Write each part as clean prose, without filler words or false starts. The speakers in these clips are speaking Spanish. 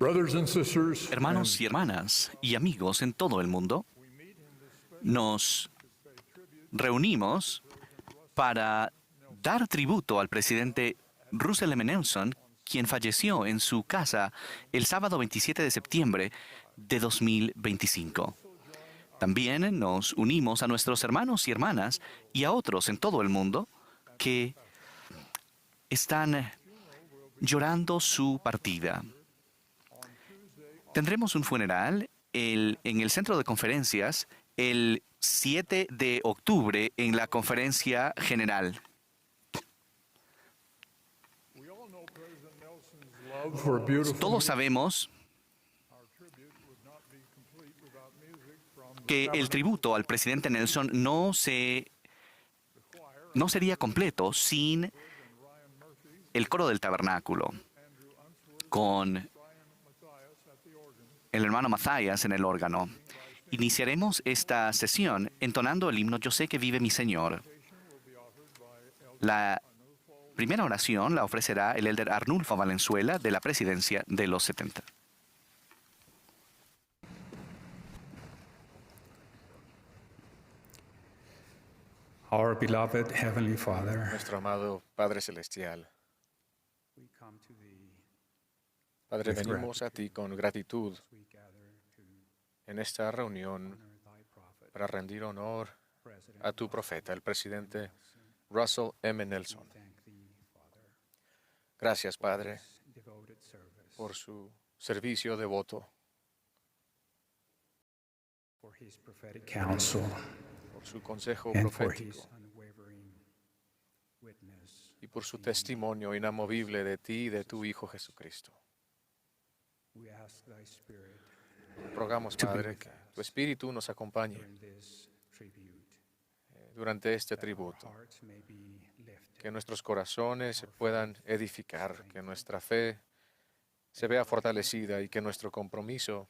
Brothers and sisters, Hermanos y hermanas y amigos en todo el mundo, nos reunimos para dar tributo al presidente Russell M. Nelson, quien falleció en su casa el sábado 27 de septiembre de 2025. También nos unimos a nuestros hermanos y hermanas y a otros en todo el mundo que están llorando su partida. Tendremos un funeral en el centro de conferencias el 7 de octubre en la conferencia general. Todos sabemos que el tributo al presidente Nelson no sería completo sin el coro del tabernáculo, con el hermano Matthias en el órgano. Iniciaremos esta sesión entonando el himno Yo sé que vive mi Señor. La primera oración la ofrecerá el elder Arnulfo Valenzuela de la presidencia de los 70. Our beloved Heavenly Father, Nuestro amado Padre Celestial, we come to Thee Padre, venimos a ti con gratitud as we gather to en esta reunión honor Thy prophet, para rendir honor President a tu profeta, el presidente Russell M. Nelson. Thank Thee, Father, Gracias, Padre, for His devoted service, por su servicio devoto, for His prophetic counsel, por su consejo and for His profético unwavering witness. y por su testimonio inamovible de ti y de tu Hijo Jesucristo. We ask Thy Spirit Rogamos, Padre, que tu Espíritu nos acompañe during this tribute, durante este that our tributo, hearts may be lifted, que nuestros corazones se puedan edificar, que nuestra fe se vea fortalecida y que nuestro compromiso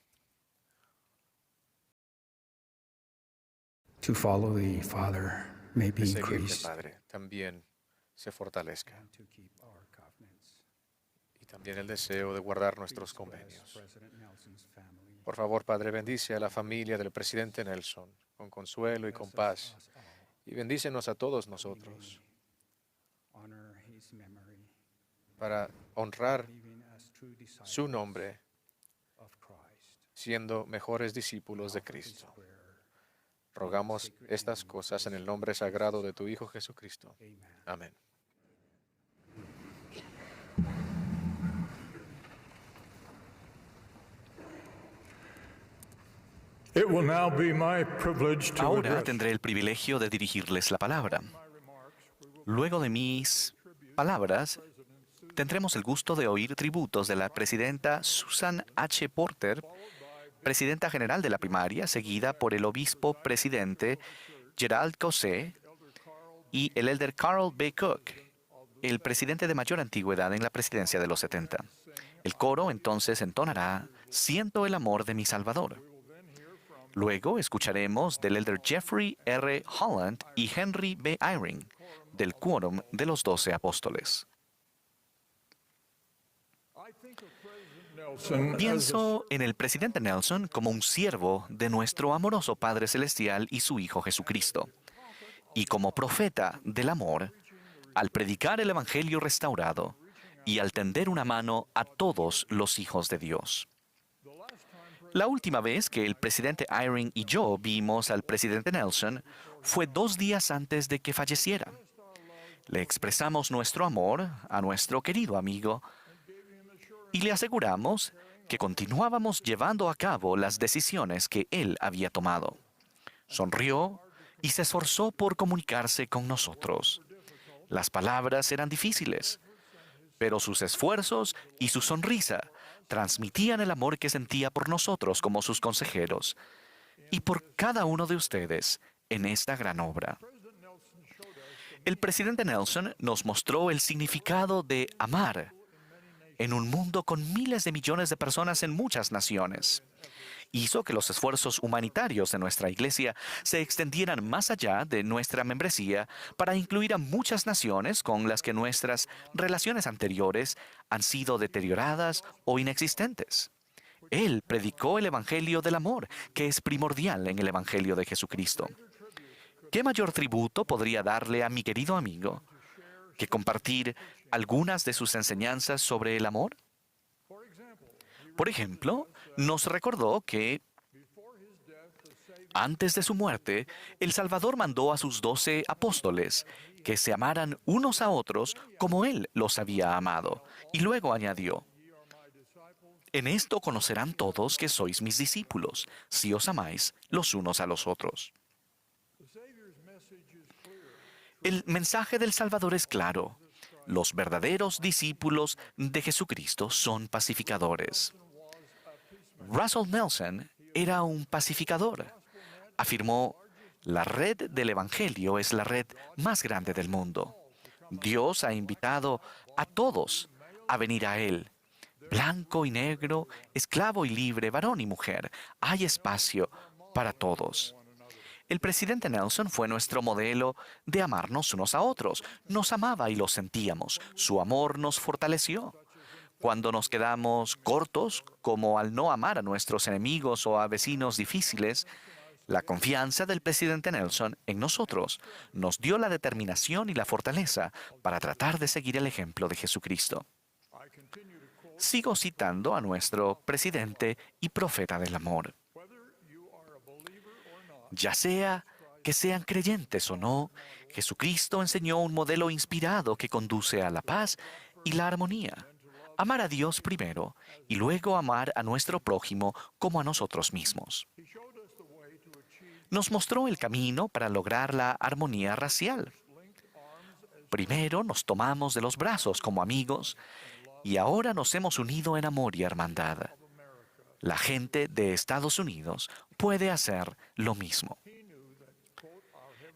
to follow Thee, Father, may be de seguirte, increased, Padre, también se fortalezca. and to keep our covenants. Y también el deseo de guardar nuestros Please bless convenios. President Nelson's family. Por favor, Padre, bendice a la familia del presidente Nelson con consuelo y con paz. Bless us all. Y bendícenos a todos nosotros Honor his memory, para honrar leaving us true disciples su nombre, of Christ. siendo mejores discípulos de Cristo. This prayer. Rogamos estas cosas en el nombre sagrado de tu Hijo Jesucristo. Amen. Amén. it will now be my privilege to Ahora address tendré el privilegio de dirigirles la palabra. Luego de mis palabras, tendremos el gusto de oír tributos de la presidenta Susan H. Porter, presidenta general de la primaria, seguida por el obispo presidente Gerald Cosé y el elder Carl B. Cook, el presidente de mayor antigüedad en la presidencia de los 70. El coro entonces entonará Siento el amor de mi Salvador. Luego escucharemos del elder Jeffrey R. Holland y Henry B. Eyring, del Quórum de los 12 Apóstoles. Nelson as Pienso en el presidente Nelson como un siervo de nuestro amoroso Padre Celestial y su Hijo Jesucristo, y como profeta del amor, al predicar el Evangelio restaurado y al tender una mano a todos los hijos de Dios. La última vez que el presidente Eyring y yo vimos al presidente Nelson fue 2 días antes de que falleciera. Le expresamos nuestro amor a nuestro querido amigo y le aseguramos que continuábamos llevando a cabo las decisiones que él había tomado. Sonrió y se esforzó por comunicarse con nosotros. Las palabras eran difíciles, pero sus esfuerzos y su sonrisa transmitían el amor que sentía por nosotros como sus consejeros y por cada uno de ustedes en esta gran obra. El presidente Nelson nos mostró el significado de amar en un mundo con miles de millones de personas en muchas naciones. Hizo que los esfuerzos humanitarios de nuestra iglesia se extendieran más allá de nuestra membresía para incluir a muchas naciones con las que nuestras relaciones anteriores han sido deterioradas o inexistentes. Él predicó el Evangelio del amor, que es primordial en el Evangelio de Jesucristo. ¿Qué mayor tributo podría darle a mi querido amigo que compartir algunas de sus enseñanzas sobre el amor? Por ejemplo, nos recordó que antes de su muerte, el Salvador mandó a sus 12 apóstoles que se amaran unos a otros como Él los había amado. Y luego añadió, en esto conocerán todos que sois mis discípulos, si os amáis los unos a los otros. El mensaje del Salvador es claro. Los verdaderos discípulos de Jesucristo son pacificadores. Russell Nelson era un pacificador. Afirmó, la red del Evangelio es la red más grande del mundo. Dios ha invitado a todos a venir a Él. Blanco y negro, esclavo y libre, varón y mujer. Hay espacio para todos. El presidente Nelson fue nuestro modelo de amarnos unos a otros. Nos amaba y lo sentíamos. Su amor nos fortaleció. Cuando nos quedamos cortos, como al no amar a nuestros enemigos o a vecinos difíciles, la confianza del presidente Nelson en nosotros nos dio la determinación y la fortaleza para tratar de seguir el ejemplo de Jesucristo. Sigo citando a nuestro presidente y profeta del amor. Ya sea que sean creyentes o no, Jesucristo enseñó un modelo inspirado que conduce a la paz y la armonía. Amar a Dios primero y luego amar a nuestro prójimo como a nosotros mismos. Nos mostró el camino para lograr la armonía racial. Primero nos tomamos de los brazos como amigos y ahora nos hemos unido en amor y hermandad. La gente de Estados Unidos puede hacer lo mismo.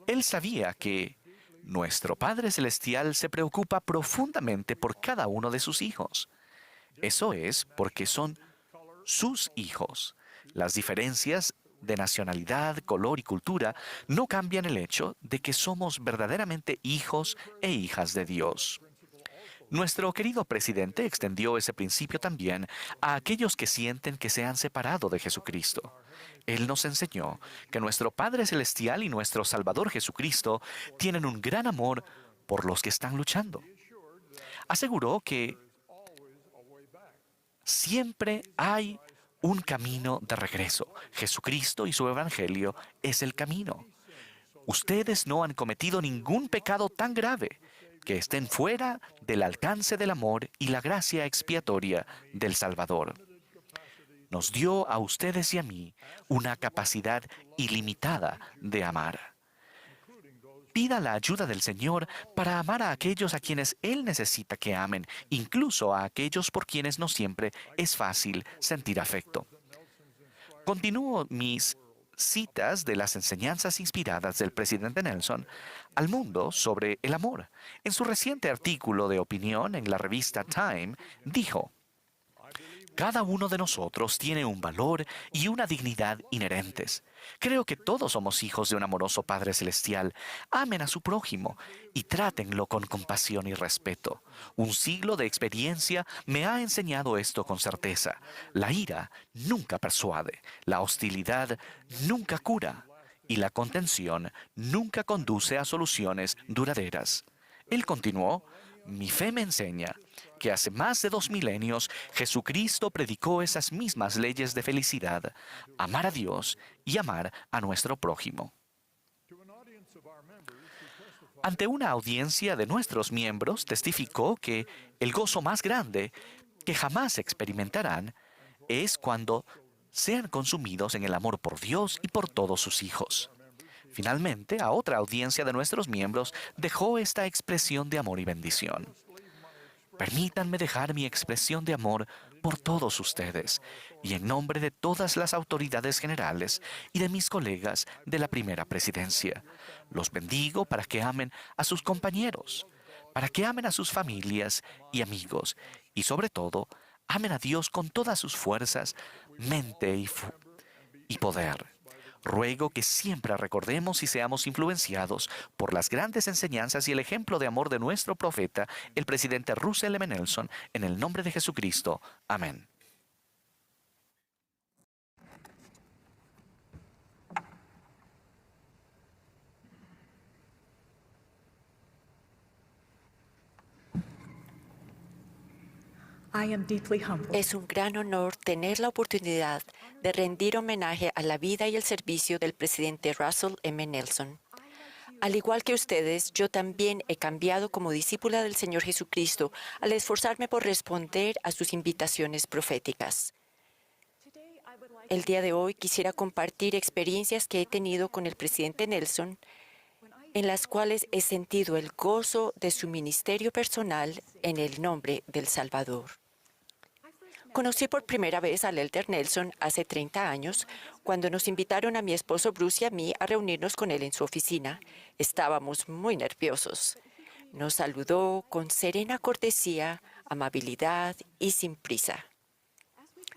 Él sabía que nuestro Padre Celestial se preocupa profundamente por cada uno de sus hijos. Eso es porque son sus hijos. Las diferencias de nacionalidad, color y cultura no cambian el hecho de que somos verdaderamente hijos e hijas de Dios. Nuestro querido presidente extendió ese principio también a aquellos que sienten que se han separado de Jesucristo. Él nos enseñó que nuestro Padre Celestial y nuestro Salvador Jesucristo tienen un gran amor por los que están luchando. Aseguró que siempre hay un camino de regreso. Jesucristo y su Evangelio es el camino. Ustedes no han cometido ningún pecado tan grave que estén fuera del alcance del amor y la gracia expiatoria del Salvador. Nos dio a ustedes y a mí una capacidad ilimitada de amar. Pida la ayuda del Señor para amar a aquellos a quienes Él necesita que amen, incluso a aquellos por quienes no siempre es fácil sentir afecto. Continúo mis citas de las enseñanzas inspiradas del presidente Nelson al mundo sobre el amor. En su reciente artículo de opinión en la revista Time, dijo, cada uno de nosotros tiene un valor y una dignidad inherentes. Creo que todos somos hijos de un amoroso Padre Celestial. Amen a su prójimo y trátenlo con compasión y respeto. Un siglo de experiencia me ha enseñado esto con certeza. La ira nunca persuade, la hostilidad nunca cura y la contención nunca conduce a soluciones duraderas. Él continuó, mi fe me enseña que hace más de 2 milenios Jesucristo predicó esas mismas leyes de felicidad, amar a Dios y amar a nuestro prójimo. Ante una audiencia de nuestros miembros, testificó que el gozo más grande que jamás experimentarán es cuando sean consumidos en el amor por Dios y por todos sus hijos. Finalmente, a otra audiencia de nuestros miembros dejó esta expresión de amor y bendición. Permítanme dejar mi expresión de amor por todos ustedes y en nombre de todas las autoridades generales y de mis colegas de la primera presidencia. Los bendigo para que amen a sus compañeros, para que amen a sus familias y amigos y sobre todo, amen a Dios con todas sus fuerzas, mente y poder. Ruego que siempre recordemos y seamos influenciados por las grandes enseñanzas y el ejemplo de amor de nuestro profeta, el presidente Russell M. Nelson, en el nombre de Jesucristo. Amén. I am deeply humbled Es un gran honor tener la oportunidad de rendir homenaje a la vida y el servicio del presidente Russell M. Nelson. Al igual que ustedes, yo también he cambiado como discípula del Señor Jesucristo al esforzarme por responder a sus invitaciones proféticas. El día de hoy quisiera compartir experiencias que he tenido con el presidente Nelson, en las cuales he sentido el gozo de su ministerio personal en el nombre del Salvador. Conocí por primera vez al Elder Nelson hace 30 años, cuando nos invitaron a mi esposo Bruce y a mí a reunirnos con él en su oficina. Estábamos muy nerviosos. Nos saludó con serena cortesía, amabilidad y sin prisa.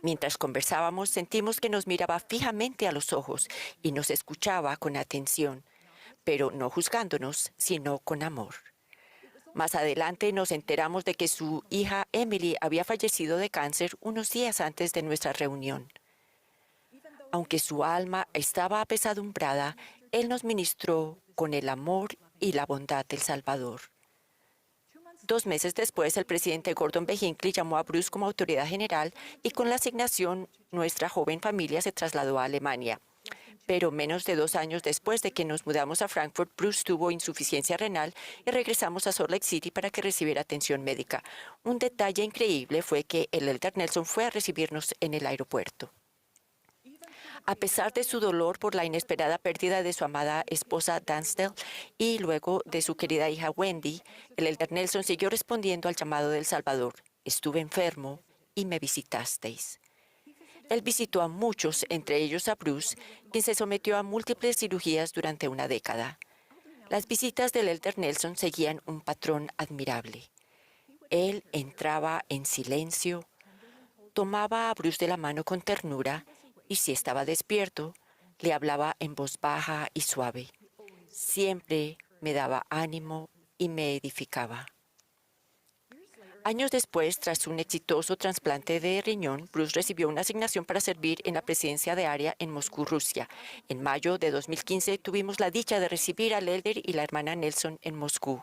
Mientras conversábamos, sentimos que nos miraba fijamente a los ojos y nos escuchaba con atención, pero no juzgándonos, sino con amor. Más adelante nos enteramos de que su hija Emily había fallecido de cáncer unos días antes de nuestra reunión. Aunque su alma estaba apesadumbrada, él nos ministró con el amor y la bondad del Salvador. 2 meses después, el presidente Gordon B. Hinckley llamó a Bruce como autoridad general y con la asignación, nuestra joven familia se trasladó a Alemania. Pero menos de 2 años después de que nos mudamos a Frankfurt, Bruce tuvo insuficiencia renal y regresamos a Salt Lake City para que recibiera atención médica. Un detalle increíble fue que el Elder Nelson fue a recibirnos en el aeropuerto. A pesar de su dolor por la inesperada pérdida de su amada esposa Dansdale y luego de su querida hija Wendy, el Elder Nelson siguió respondiendo al llamado del Salvador. Estuve enfermo y me visitasteis. Él visitó a muchos, entre ellos a Bruce, quien se sometió a múltiples cirugías durante una década. Las visitas del Elder Nelson seguían un patrón admirable. Él entraba en silencio, tomaba a Bruce de la mano con ternura y, si estaba despierto, le hablaba en voz baja y suave. Siempre me daba ánimo y me edificaba. Años después, tras un exitoso trasplante de riñón, Bruce recibió una asignación para servir en la presidencia de área en Moscú, Rusia. En mayo de 2015 tuvimos la dicha de recibir al Elder y la hermana Nelson en Moscú.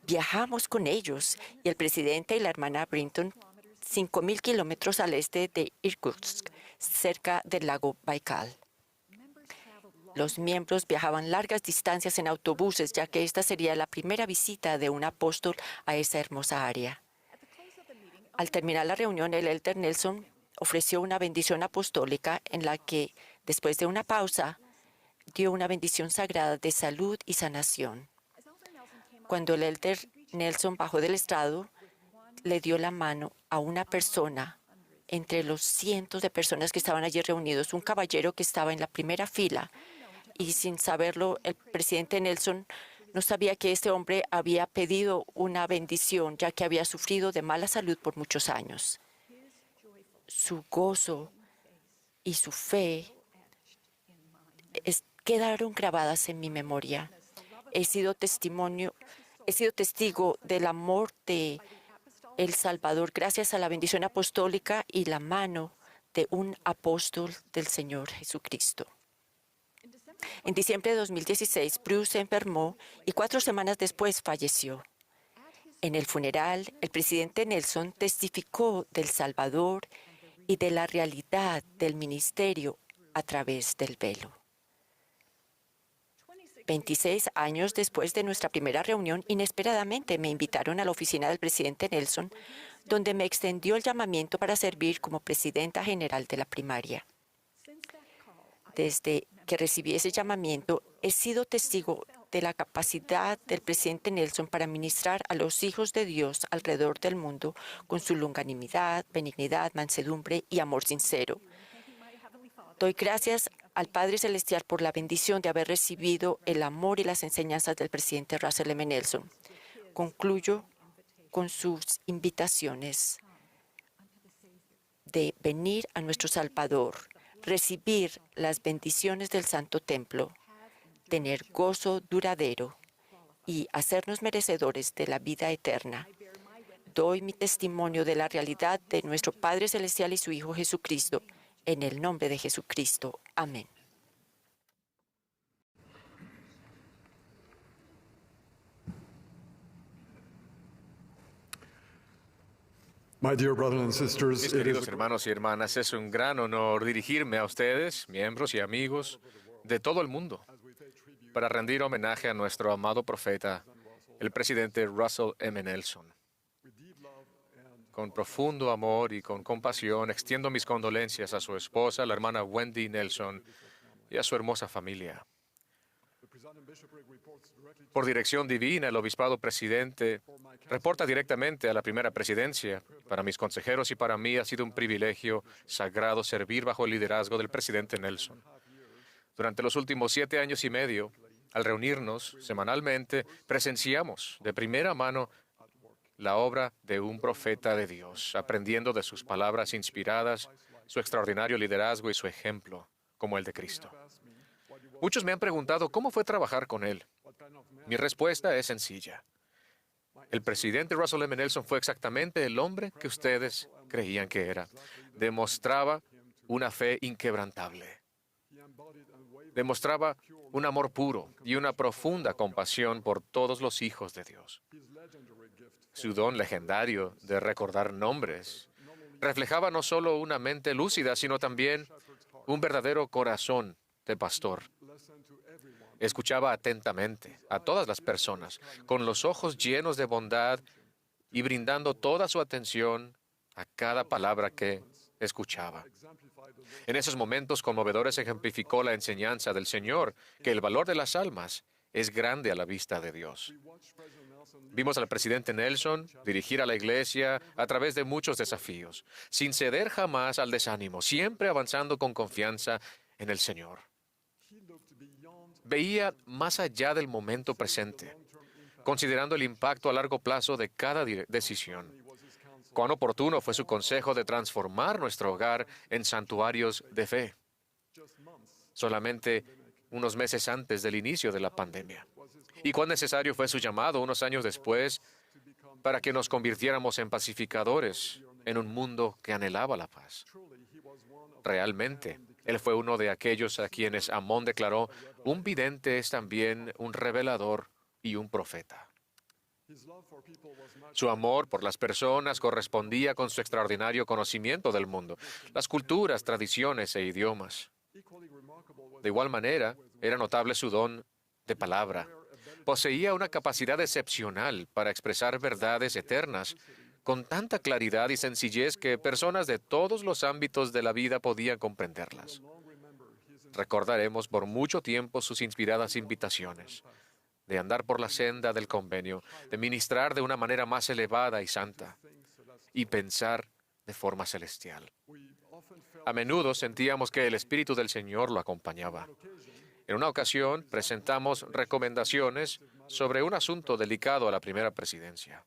Viajamos con ellos y el presidente y la hermana Brinton 5.000 kilómetros al este de Irkutsk, cerca del lago Baikal. Los miembros viajaban largas distancias en autobuses, ya que esta sería la primera visita de un apóstol a esa hermosa área. Al terminar la reunión, el Elder Nelson ofreció una bendición apostólica en la que, después de una pausa, dio una bendición sagrada de salud y sanación. Cuando el Elder Nelson bajó del estrado, le dio la mano a una persona entre los cientos de personas que estaban allí reunidos, un caballero que estaba en la primera fila, y sin saberlo, el presidente Nelson no sabía que este hombre había pedido una bendición, ya que había sufrido de mala salud por muchos años. Su gozo y su fe quedaron grabadas en mi memoria. He sido testigo del amor de El Salvador gracias a la bendición apostólica y la mano de un apóstol del Señor Jesucristo. En diciembre de 2016, Bruce se enfermó y 4 semanas después falleció. En el funeral, el presidente Nelson testificó del Salvador y de la realidad del ministerio a través del velo. 26 años después de nuestra primera reunión, inesperadamente me invitaron a la oficina del presidente Nelson, donde me extendió el llamamiento para servir como presidenta general de la primaria. Desde que recibí ese llamamiento, he sido testigo de la capacidad del presidente Nelson para ministrar a los hijos de Dios alrededor del mundo con su longanimidad, benignidad, mansedumbre y amor sincero. Doy gracias al Padre Celestial por la bendición de haber recibido el amor y las enseñanzas del presidente Russell M. Nelson. Concluyo con sus invitaciones de venir a nuestro Salvador, recibir las bendiciones del Santo Templo, tener gozo duradero y hacernos merecedores de la vida eterna. Doy mi testimonio de la realidad de nuestro Padre Celestial y su Hijo Jesucristo. En el nombre de Jesucristo. Amén. My dear brothers and sisters, Mis it queridos is hermanos y hermanas, es un gran honor dirigirme a ustedes, miembros y amigos de todo el mundo, para rendir homenaje a nuestro amado profeta, el presidente Russell M. Nelson. Con profundo amor y con compasión extiendo mis condolencias a su esposa, la hermana Wendy Nelson, y a su hermosa familia. Por dirección divina, el obispado presidente reporta directamente a la primera presidencia. Para mis consejeros y para mí ha sido un privilegio sagrado servir bajo el liderazgo del presidente Nelson. Durante los últimos 7 años y medio, al reunirnos semanalmente, presenciamos de primera mano la obra de un profeta de Dios, aprendiendo de sus palabras inspiradas, su extraordinario liderazgo y su ejemplo, como el de Cristo. Muchos me han preguntado cómo fue trabajar con él. Mi respuesta es sencilla. El presidente Russell M. Nelson fue exactamente el hombre que ustedes creían que era. Demostraba una fe inquebrantable. Demostraba un amor puro y una profunda compasión por todos los hijos de Dios. Su don legendario de recordar nombres reflejaba no solo una mente lúcida, sino también un verdadero corazón de pastor. Escuchaba atentamente a todas las personas, con los ojos llenos de bondad y brindando toda su atención a cada palabra que escuchaba. En esos momentos conmovedores ejemplificó la enseñanza del Señor, que el valor de las almas es grande a la vista de Dios. Vimos al presidente Nelson dirigir a la iglesia a través de muchos desafíos, sin ceder jamás al desánimo, siempre avanzando con confianza en el Señor. Veía más allá del momento presente, considerando el impacto a largo plazo de cada decisión. Cuán oportuno fue su consejo de transformar nuestro hogar en santuarios de fe. Solamente unos meses antes del inicio de la pandemia. Y cuán necesario fue su llamado unos años después para que nos convirtiéramos en pacificadores en un mundo que anhelaba la paz. Realmente, él fue uno de aquellos a quienes Amón declaró: un vidente es también un revelador y un profeta. Su amor por las personas correspondía con su extraordinario conocimiento del mundo, las culturas, tradiciones e idiomas. De igual manera, era notable su don de palabra. Poseía una capacidad excepcional para expresar verdades eternas con tanta claridad y sencillez que personas de todos los ámbitos de la vida podían comprenderlas. Recordaremos por mucho tiempo sus inspiradas invitaciones de andar por la senda del convenio, de ministrar de una manera más elevada y santa, y pensar de forma celestial. A menudo sentíamos que el Espíritu del Señor lo acompañaba. En una ocasión presentamos recomendaciones sobre un asunto delicado a la primera presidencia.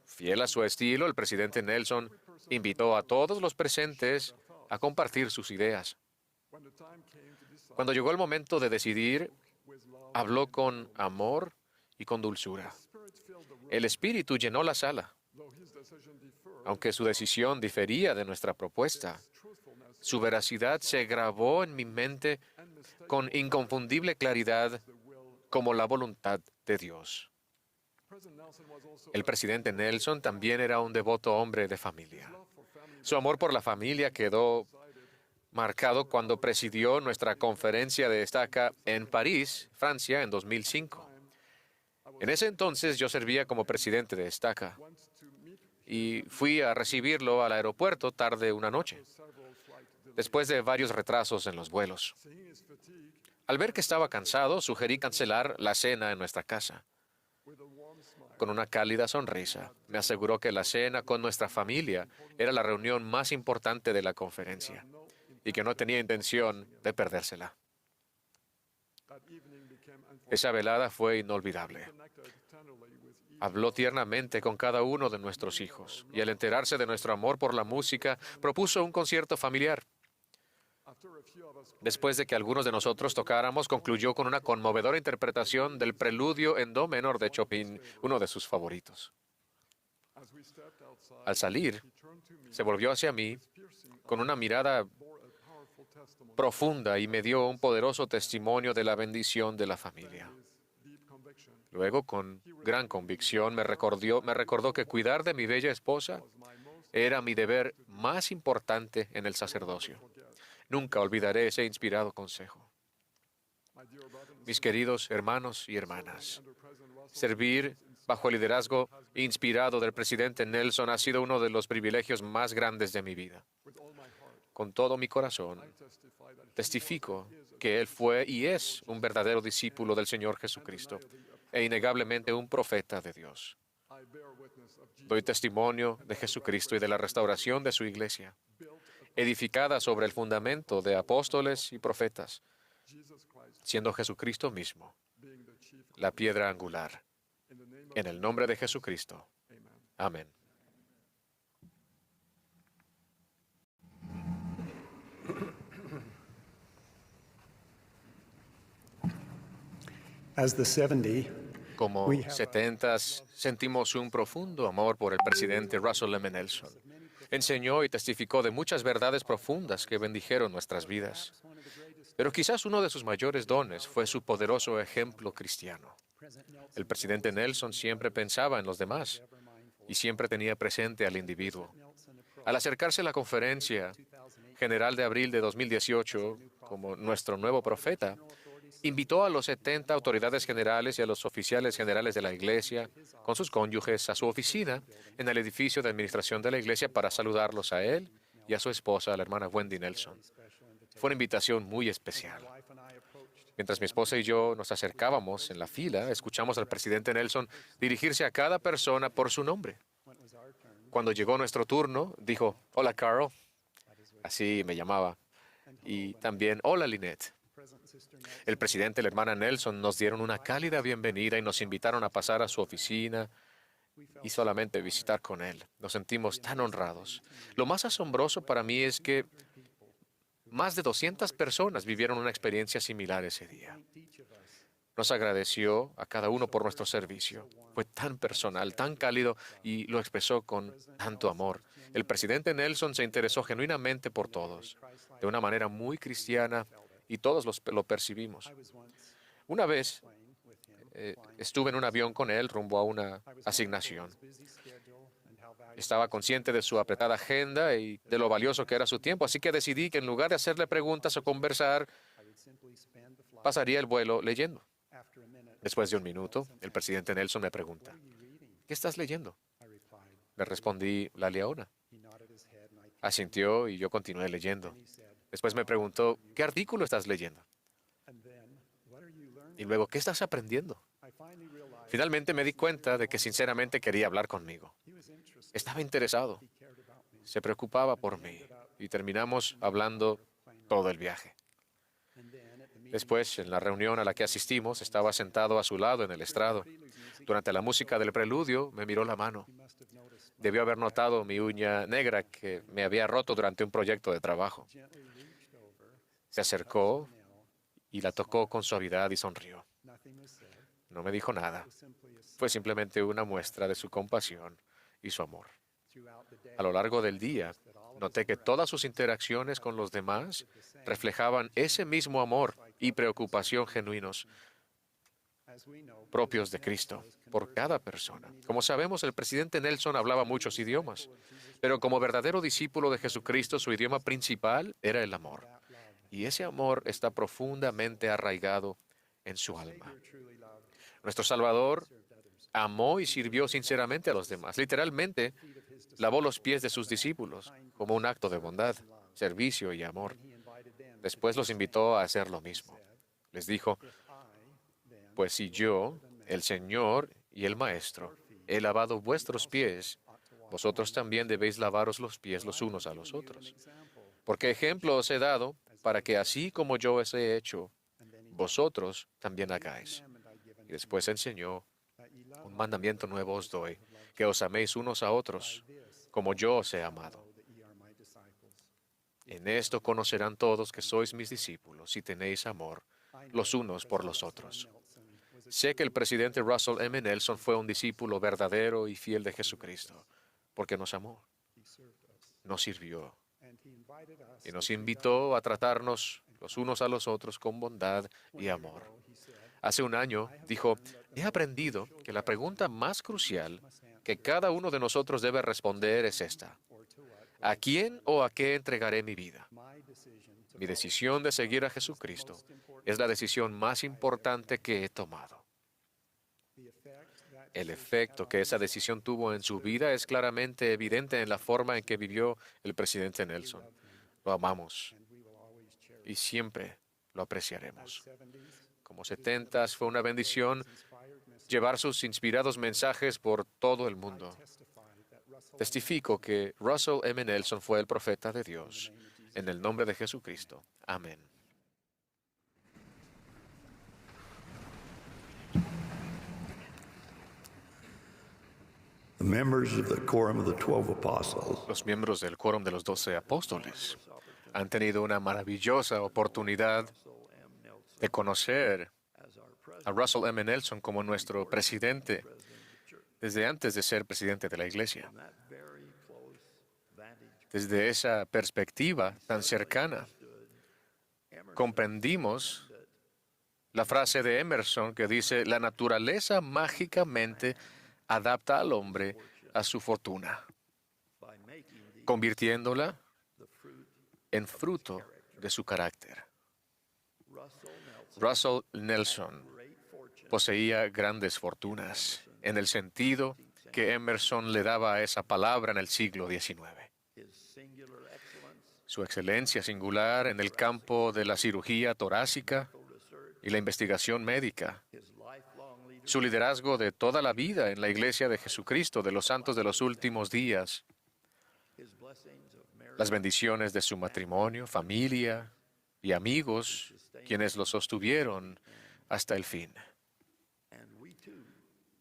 Fiel a su estilo, el presidente Nelson invitó a todos los presentes a compartir sus ideas. Cuando llegó el momento de decidir, habló con amor y con dulzura. El Espíritu llenó la sala. Aunque su decisión difería de nuestra propuesta, su veracidad se grabó en mi mente con inconfundible claridad como la voluntad de Dios. El presidente Nelson también era un devoto hombre de familia. Su amor por la familia quedó marcado cuando presidió nuestra conferencia de Estaca en París, Francia, en 2005. En ese entonces yo servía como presidente de Estaca y fui a recibirlo al aeropuerto tarde una noche, después de varios retrasos en los vuelos. Al ver que estaba cansado, sugerí cancelar la cena en nuestra casa. Con una cálida sonrisa, me aseguró que la cena con nuestra familia era la reunión más importante de la conferencia y que no tenía intención de perdérsela. Esa velada fue inolvidable. Habló tiernamente con cada uno de nuestros hijos y al enterarse de nuestro amor por la música, propuso un concierto familiar. Después de que algunos de nosotros tocáramos, concluyó con una conmovedora interpretación del preludio en do menor de Chopin, uno de sus favoritos. Al salir, se volvió hacia mí con una mirada profunda y me dio un poderoso testimonio de la bendición de la familia. Luego, con gran convicción, me recordó que cuidar de mi bella esposa era mi deber más importante en el sacerdocio. Nunca olvidaré ese inspirado consejo. Mis queridos hermanos y hermanas, servir bajo el liderazgo inspirado del presidente Nelson ha sido uno de los privilegios más grandes de mi vida. Con todo mi corazón, testifico que él fue y es un verdadero discípulo del Señor Jesucristo e innegablemente un profeta de Dios. Doy testimonio de Jesucristo y de la restauración de su iglesia, edificada sobre el fundamento de apóstoles y profetas, siendo Jesucristo mismo la piedra angular. En el nombre de Jesucristo. Amén. As the 70, Como 70s, sentimos un profundo amor por el presidente Russell M. Nelson. Enseñó y testificó de muchas verdades profundas que bendijeron nuestras vidas. Pero quizás uno de sus mayores dones fue su poderoso ejemplo cristiano. El presidente Nelson siempre pensaba en los demás y siempre tenía presente al individuo. Al acercarse a la conferencia general de abril de 2018 como nuestro nuevo profeta, invitó a los 70 autoridades generales y a los oficiales generales de la Iglesia, con sus cónyuges, a su oficina en el edificio de administración de la Iglesia para saludarlos a él y a su esposa, la hermana Wendy Nelson. Fue una invitación muy especial. Mientras mi esposa y yo nos acercábamos en la fila, escuchamos al presidente Nelson dirigirse a cada persona por su nombre. Cuando llegó nuestro turno, dijo, «Hola, Carl», así me llamaba, y también, «Hola, Lynette». El presidente y la hermana Nelson nos dieron una cálida bienvenida y nos invitaron a pasar a su oficina y solamente visitar con él. Nos sentimos tan honrados. Lo más asombroso para mí es que más de 200 personas vivieron una experiencia similar ese día. Nos agradeció a cada uno por nuestro servicio. Fue tan personal, tan cálido y lo expresó con tanto amor. El presidente Nelson se interesó genuinamente por todos, de una manera muy cristiana, y todos lo percibimos. Una vez estuve en un avión con él rumbo a una asignación. Estaba consciente de su apretada agenda y de lo valioso que era su tiempo, así que decidí que en lugar de hacerle preguntas o conversar, pasaría el vuelo leyendo. Después de un minuto, el presidente Nelson me pregunta, «¿Qué estás leyendo?» Le respondí, «La Leona». Asintió y yo continué leyendo. Después me preguntó, «¿Qué artículo estás leyendo?» Y luego, «¿Qué estás aprendiendo?» Finalmente me di cuenta de que sinceramente quería hablar conmigo. Estaba interesado. Se preocupaba por mí y terminamos hablando todo el viaje. Después, en la reunión a la que asistimos, estaba sentado a su lado en el estrado. Durante la música del preludio, me miró la mano. Debió haber notado mi uña negra que me había roto durante un proyecto de trabajo. Se acercó y la tocó con suavidad y sonrió. No me dijo nada. Fue simplemente una muestra de su compasión y su amor. A lo largo del día, noté que todas sus interacciones con los demás reflejaban ese mismo amor y preocupación genuinos propios de Cristo por cada persona. Como sabemos, el presidente Nelson hablaba muchos idiomas, pero como verdadero discípulo de Jesucristo, su idioma principal era el amor. Y ese amor está profundamente arraigado en su alma. Nuestro Salvador amó y sirvió sinceramente a los demás. Literalmente, lavó los pies de sus discípulos como un acto de bondad, servicio y amor. Después los invitó a hacer lo mismo. Les dijo, «Pues si yo, el Señor y el Maestro, he lavado vuestros pies, vosotros también debéis lavaros los pies los unos a los otros. Porque ejemplo os he dado para que así como yo os he hecho, vosotros también hagáis». Y después enseñó, «Un mandamiento nuevo os doy, que os améis unos a otros, como yo os he amado. En esto conocerán todos que sois mis discípulos, si tenéis amor los unos por los otros». Sé que el presidente Russell M. Nelson fue un discípulo verdadero y fiel de Jesucristo, porque nos amó, nos sirvió y nos invitó a tratarnos los unos a los otros con bondad y amor. Hace un año dijo, he aprendido que la pregunta más crucial que cada uno de nosotros debe responder es esta. ¿A quién o a qué entregaré mi vida? Mi decisión de seguir a Jesucristo es la decisión más importante que he tomado. El efecto que esa decisión tuvo en su vida es claramente evidente en la forma en que vivió el presidente Nelson. Lo amamos y siempre lo apreciaremos. Como 70s fue una bendición llevar sus inspirados mensajes por todo el mundo. Testifico que Russell M. Nelson fue el profeta de Dios. En el nombre de Jesucristo. Amén. The members of the Quorum of the 12 Apostles Los miembros del Quórum de los 12 Apóstoles han tenido una maravillosa oportunidad de conocer a Russell M. Nelson como nuestro presidente desde antes de ser presidente de la Iglesia. Desde esa perspectiva tan cercana, comprendimos la frase de Emerson que dice, la naturaleza mágicamente adapta al hombre a su fortuna, convirtiéndola en fruto de su carácter. Russell Nelson poseía grandes fortunas, en el sentido que Emerson le daba a esa palabra en el siglo XIX. Su excelencia singular en el campo de la cirugía torácica y la investigación médica. Su liderazgo de toda la vida en la Iglesia de Jesucristo de los Santos de los Últimos Días. Las bendiciones de su matrimonio, familia y amigos, quienes lo sostuvieron hasta el fin.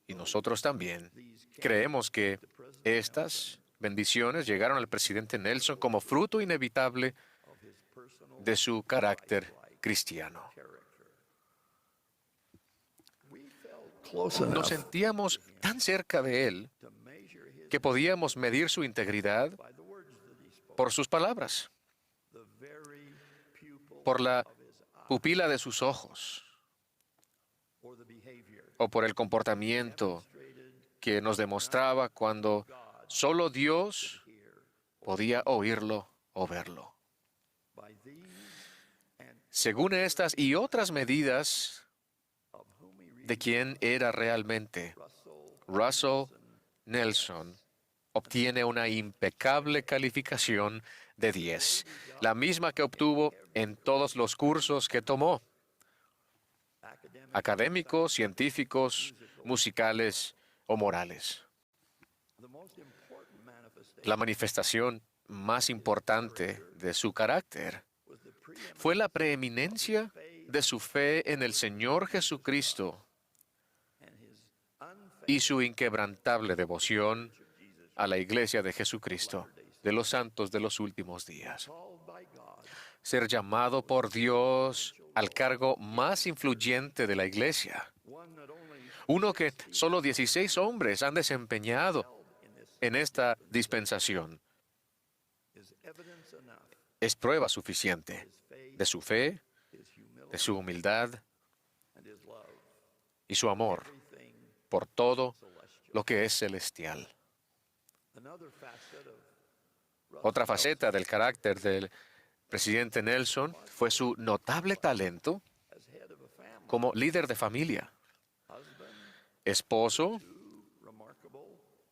Y nosotros también creemos que estas bendiciones llegaron al presidente Nelson como fruto inevitable de su carácter cristiano. close enough Nos sentíamos tan cerca de él que podíamos medir su integridad por sus palabras, por la pupila de sus ojos o por el comportamiento que nos demostraba cuando solo Dios podía oírlo o verlo. Según estas y otras medidas de quién era realmente, Russell Nelson obtiene una impecable calificación de 10, la misma que obtuvo en todos los cursos que tomó, académicos, científicos, musicales o morales. La manifestación más importante de su carácter fue la preeminencia de su fe en el Señor Jesucristo y su inquebrantable devoción a la Iglesia de Jesucristo de los Santos de los Últimos Días. Ser llamado por Dios al cargo más influyente de la Iglesia, uno que solo 16 hombres han desempeñado en esta dispensación, es prueba suficiente de su fe, de su humildad y su amor por todo lo que es celestial. Otra faceta del carácter del presidente Nelson fue su notable talento como líder de familia, esposo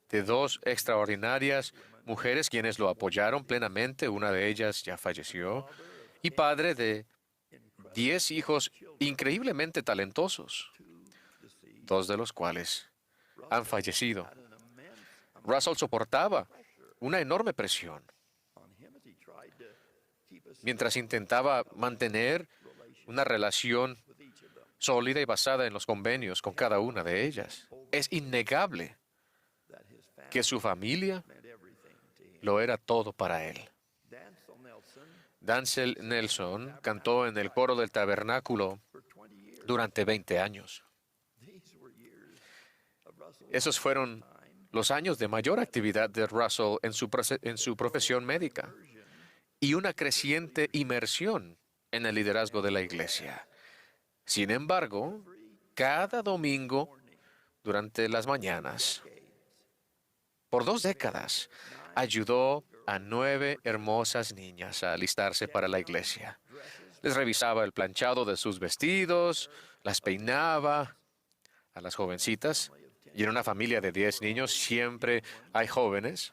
de 2 extraordinarias mujeres quienes lo apoyaron plenamente, una de ellas ya falleció, y padre de 10 hijos increíblemente talentosos, 2 de los cuales han fallecido. Russell soportaba una enorme presión mientras intentaba mantener una relación sólida y basada en los convenios con cada una de ellas. Es innegable que su familia lo era todo para él. Dancel Nelson cantó en el coro del tabernáculo durante 20 años. Esos fueron los años de mayor actividad de Russell en su profesión médica y una creciente inmersión en el liderazgo de la Iglesia. Sin embargo, cada domingo durante las mañanas. Por 2 décadas ayudó a 9 hermosas niñas a alistarse para la iglesia. Les revisaba el planchado de sus vestidos, las peinaba a las jovencitas. Y en una familia de 10 niños siempre hay jóvenes.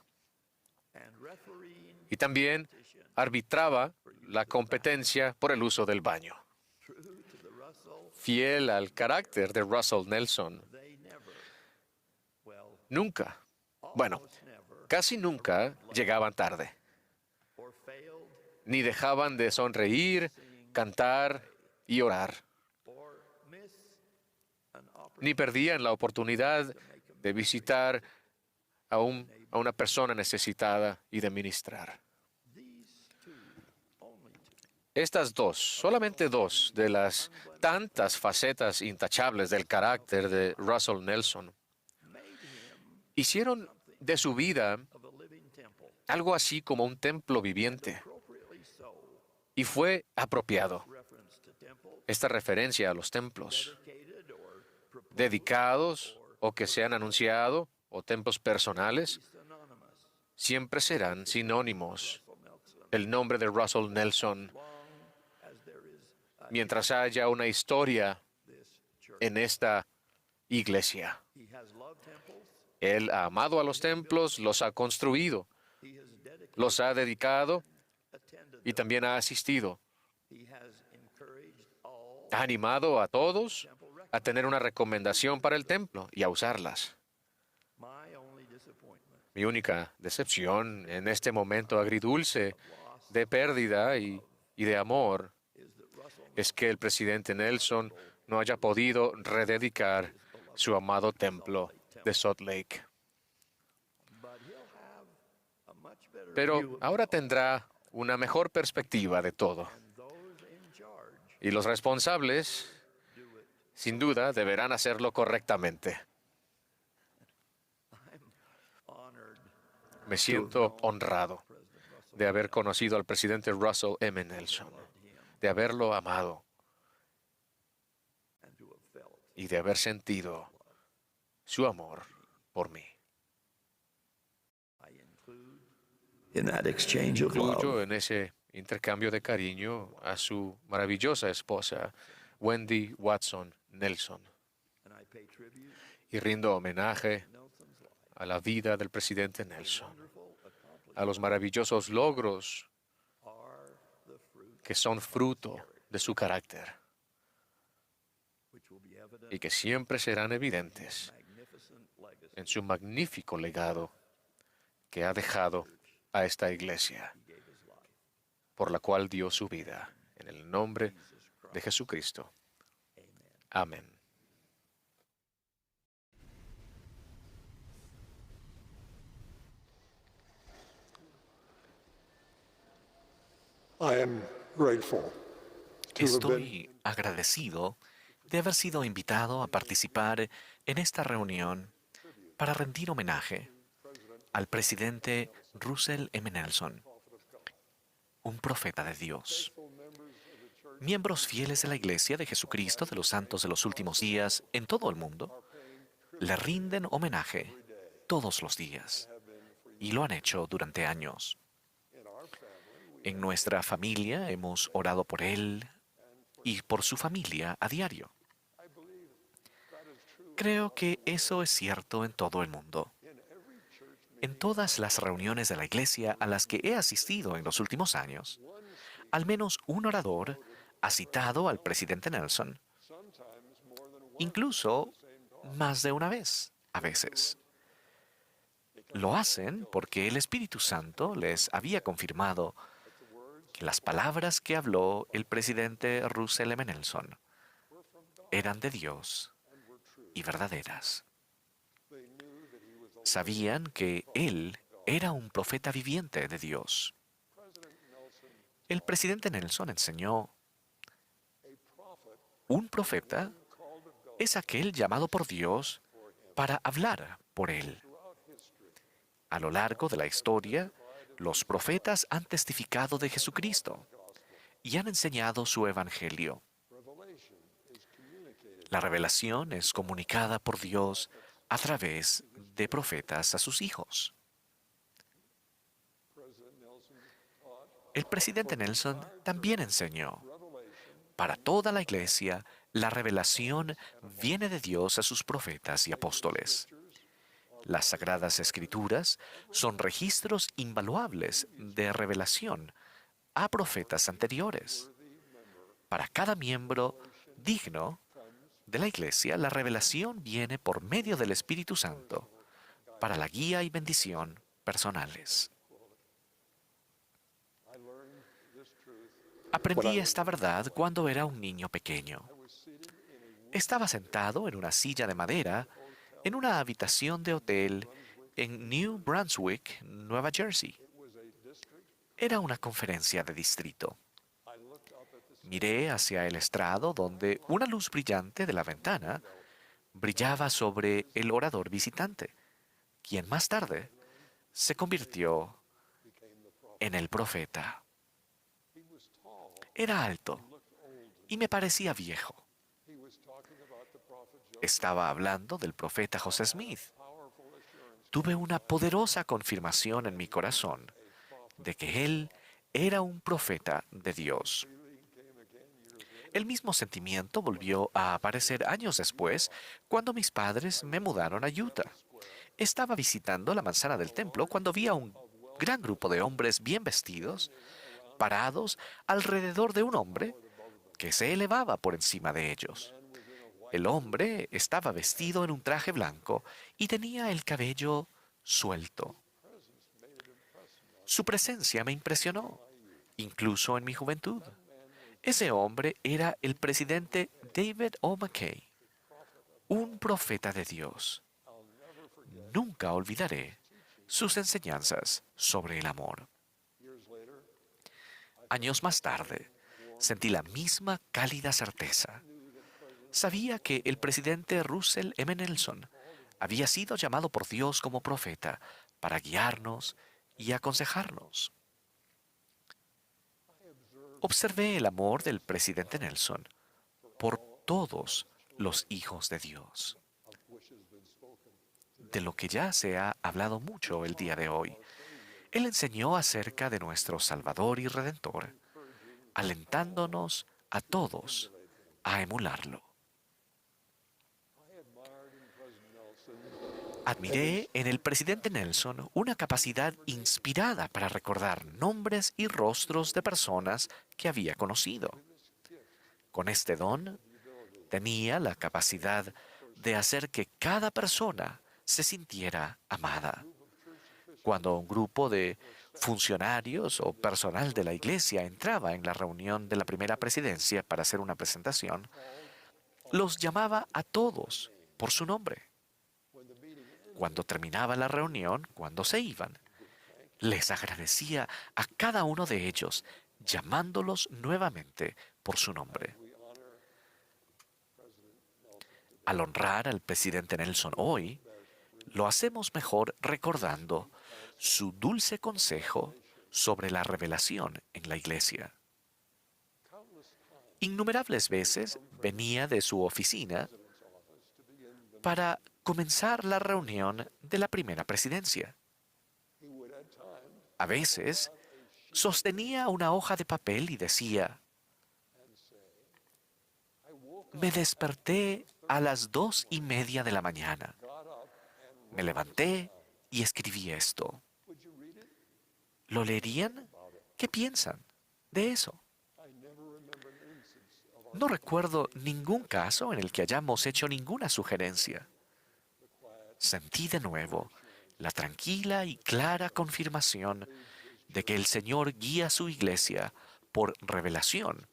Y también arbitraba la competencia por el uso del baño. Fiel al carácter de Russell Nelson, casi nunca llegaban tarde, ni dejaban de sonreír, cantar y orar, ni perdían la oportunidad de visitar a una persona necesitada y de ministrar. Estas solamente dos de las tantas facetas intachables del carácter de Russell Nelson, hicieron de su vida algo así como un templo viviente. Y fue apropiado. Esta referencia a los templos dedicados o que se han anunciado o templos personales siempre serán sinónimos. El nombre de Russell Nelson, mientras haya una historia en esta iglesia. Él ha amado a los templos, los ha construido, los ha dedicado y también ha asistido. Ha animado a todos a tener una recomendación para el templo y a usarlas. Mi única decepción en este momento agridulce de pérdida y de amor es que el presidente Nelson no haya podido rededicar su amado templo de Salt Lake. Pero ahora tendrá una mejor perspectiva de todo. Y los responsables, sin duda, deberán hacerlo correctamente. Me siento honrado de haber conocido al presidente Russell M. Nelson, de haberlo amado y de haber sentido su amor por mí. In that exchange of love, Incluyo en ese intercambio de cariño a su maravillosa esposa, Wendy Watson Nelson, y rindo homenaje a la vida del presidente Nelson, a los maravillosos logros que son fruto de su carácter y que siempre serán evidentes en su magnífico legado que ha dejado a esta iglesia, por la cual dio su vida, en el nombre de Jesucristo. Amén. I am grateful to have been Estoy agradecido de haber sido invitado a participar en esta reunión para rendir homenaje al presidente Russell M. Nelson, un profeta de Dios. Miembros fieles de la Iglesia de Jesucristo de los Santos de los Últimos Días en todo el mundo le rinden homenaje todos los días y lo han hecho durante años. En nuestra familia hemos orado por él y por su familia a diario. Creo que eso es cierto en todo el mundo. En todas las reuniones de la Iglesia a las que he asistido en los últimos años, al menos un orador ha citado al presidente Nelson, incluso más de una vez, a veces. Lo hacen porque el Espíritu Santo les había confirmado que las palabras que habló el presidente Russell M. Nelson eran de Dios y verdaderas. Sabían que él era un profeta viviente de Dios. El presidente Nelson enseñó: un profeta es aquel llamado por Dios para hablar por él. A lo largo de la historia, los profetas han testificado de Jesucristo y han enseñado su evangelio. La revelación es comunicada por Dios a través de profetas a sus hijos. El presidente Nelson también enseñó, para toda la iglesia, la revelación viene de Dios a sus profetas y apóstoles. Las Sagradas Escrituras son registros invaluables de revelación a profetas anteriores. Para cada miembro digno de la iglesia, la revelación viene por medio del Espíritu Santo para la guía y bendición personales. Aprendí esta verdad cuando era un niño pequeño. Estaba sentado en una silla de madera en una habitación de hotel en New Brunswick, Nueva Jersey. Era una conferencia de distrito. Miré hacia el estrado donde una luz brillante de la ventana brillaba sobre el orador visitante, quien más tarde se convirtió en el profeta. Era alto y me parecía viejo. Estaba hablando del profeta José Smith. Tuve una poderosa confirmación en mi corazón de que él era un profeta de Dios. El mismo sentimiento volvió a aparecer años después cuando mis padres me mudaron a Utah. Estaba visitando la manzana del templo cuando vi a un gran grupo de hombres bien vestidos parados alrededor de un hombre que se elevaba por encima de ellos. El hombre estaba vestido en un traje blanco y tenía el cabello suelto. Su presencia me impresionó, incluso en mi juventud. Ese hombre era el presidente David O. McKay, un profeta de Dios. Nunca olvidaré sus enseñanzas sobre el amor. Años más tarde, sentí la misma cálida certeza. Sabía que el presidente Russell M. Nelson había sido llamado por Dios como profeta para guiarnos y aconsejarnos. Observé el amor del presidente Nelson por todos los hijos de Dios, de lo que ya se ha hablado mucho el día de hoy. Él enseñó acerca de nuestro Salvador y Redentor, alentándonos a todos a emularlo. Admiré en el presidente Nelson una capacidad inspirada para recordar nombres y rostros de personas que había conocido. Con este don, tenía la capacidad de hacer que cada persona se sintiera amada. Cuando un grupo de funcionarios o personal de la iglesia entraba en la reunión de la primera presidencia para hacer una presentación, los llamaba a todos por su nombre. Cuando terminaba la reunión, cuando se iban, les agradecía a cada uno de ellos, llamándolos nuevamente por su nombre. Al honrar al presidente Nelson hoy, lo hacemos mejor recordando su dulce consejo sobre la revelación en la iglesia. Innumerables veces venía de su oficina para comenzar la reunión de la primera presidencia. A veces sostenía una hoja de papel y decía: me desperté a las 2:30 de la mañana. Me levanté y escribí esto. ¿Lo leerían? ¿Qué piensan de eso? No recuerdo ningún caso en el que hayamos hecho ninguna sugerencia. Sentí de nuevo la tranquila y clara confirmación de que el Señor guía a su iglesia por revelación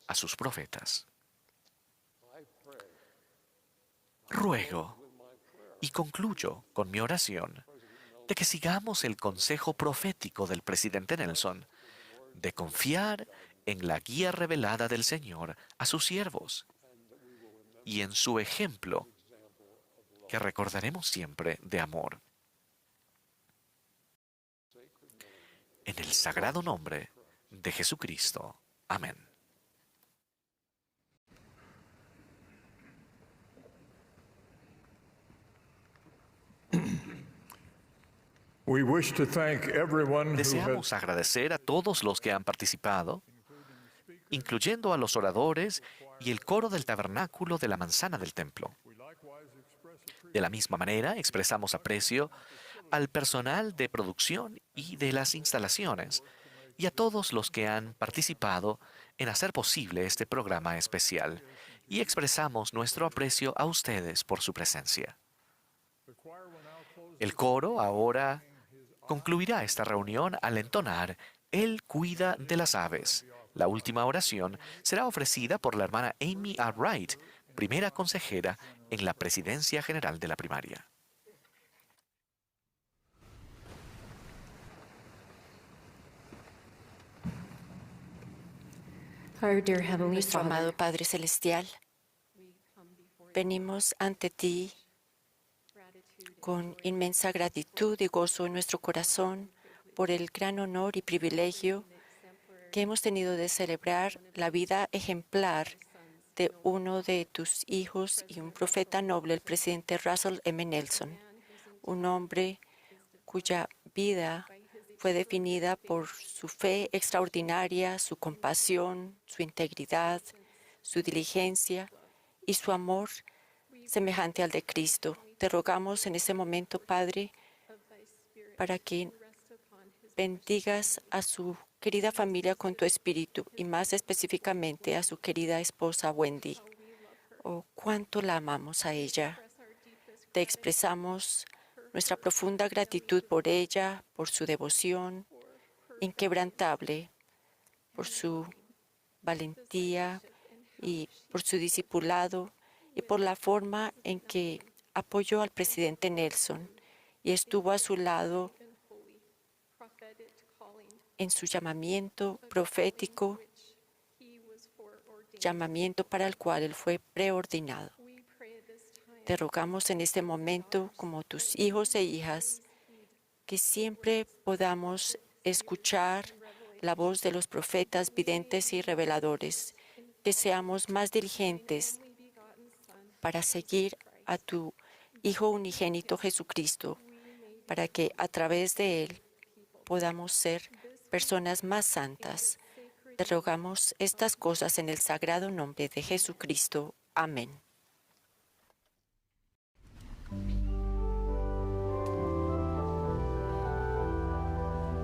a sus profetas. Ruego y concluyo con mi oración de que sigamos el consejo profético del presidente Nelson de confiar en la guía revelada del Señor a sus siervos y en su ejemplo que recordaremos siempre de amor. En el sagrado nombre de Jesucristo. Amén. We wish to thank everyone who Deseamos has agradecer a todos los que han participado, incluyendo a los oradores y el coro del tabernáculo de la manzana del templo. De la misma manera, expresamos aprecio al personal de producción y de las instalaciones y a todos los que han participado en hacer posible este programa especial, y expresamos nuestro aprecio a ustedes por su presencia. El coro ahora concluirá esta reunión al entonar Él cuida de las aves. La última oración será ofrecida por la hermana Amy A. Wright, primera consejera en la Presidencia General de la Primaria. Our dear Heavenly Nuestro Father, amado Padre Celestial, venimos ante ti con inmensa gratitud y gozo en nuestro corazón por el gran honor y privilegio que hemos tenido de celebrar la vida ejemplar de uno de tus hijos y un profeta noble, el presidente Russell M. Nelson, un hombre cuya vida fue definida por su fe extraordinaria, su compasión, su integridad, su diligencia y su amor semejante al de Cristo. Te rogamos en este momento, Padre, para que bendigas a su querida familia con tu espíritu y más específicamente a su querida esposa Wendy. Oh, cuánto la amamos a ella. Te expresamos nuestra profunda gratitud por ella, por su devoción inquebrantable, por su valentía y por su discipulado y por la forma en que apoyó al presidente Nelson y estuvo a su lado en su llamamiento profético, llamamiento para el cual él fue preordinado. Te rogamos en este momento, como tus hijos e hijas, que siempre podamos escuchar la voz de los profetas, videntes y reveladores, que seamos más diligentes para seguir a tu Hijo unigénito Jesucristo, para que a través de él podamos ser personas más santas. Te rogamos estas cosas en el sagrado nombre de Jesucristo. Amén.